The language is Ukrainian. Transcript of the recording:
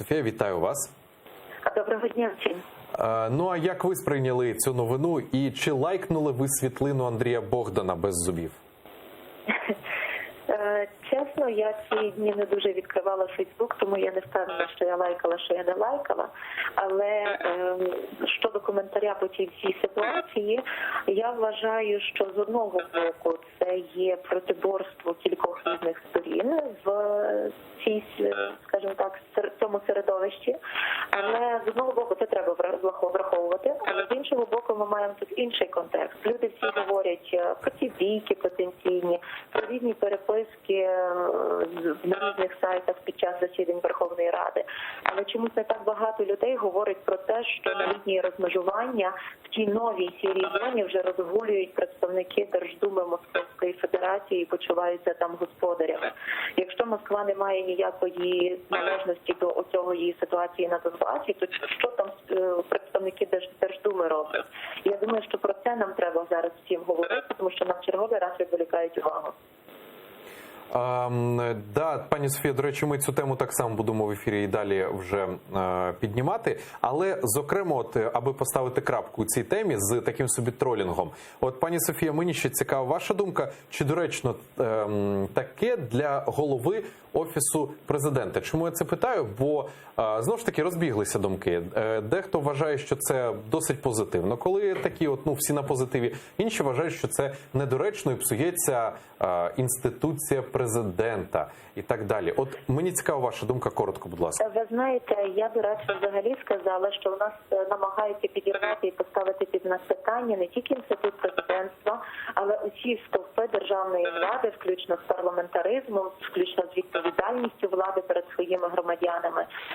Софія, вітаю вас. Доброго дня всім. Ну а як ви сприйняли цю новину і чи лайкнули ви світлину Андрія Богдана без зубів? Чесно, я ці дні не дуже відкривала Фейсбук, тому я не впевнена, що я лайкала, що я не лайкала. Але щодо коментаря по цій всій ситуації, я вважаю, що з одного боку це є протиборство кількох різних сторін в цій, скажімо так, цьому середовищі. Але з одного боку це треба враховувати, але з іншого боку ми маємо тут інший контекст. Люди всі говорять про ці бійки потенційні, про різні переписки на різних сайтах під час засідань Верховної Ради. Але чомусь не так багато людей говорить про те, що на лінії розмежування в тій новій сірій зоні вже розгулюють представники Держдуми Московської Федерації і почуваються там господарями. Якщо Москва не має ніякої належності до оцього її ситуації на Донбасі, то що там представники Держдуми роблять? Я думаю, що про це нам треба зараз всім говорити, тому що нам черговий раз відволікають увагу. Да, пані Софія, до речі, ми цю тему так само будемо в ефірі і далі вже піднімати. Але, зокрема, от, аби поставити крапку у цій темі з таким собі тролінгом. От, пані Софія, мені ще цікава ваша думка, чи доречно таке для голови Офісу Президента? Чому я це питаю? Бо, знову ж таки, розбіглися думки. Дехто вважає, що це досить позитивно, коли такі от, всі на позитиві. Інші вважають, що це недоречно і псується інституція президента і так далі. От мені цікава ваша думка, коротко, будь ласка. Ви знаєте, я би радше взагалі сказала, що у нас намагаються підірвати і поставити під знак питання не тільки інститут президентства, але усі стовпи державної влади, включно з парламентаризмом, включно з відповідальністю влади перед своїми громадянами.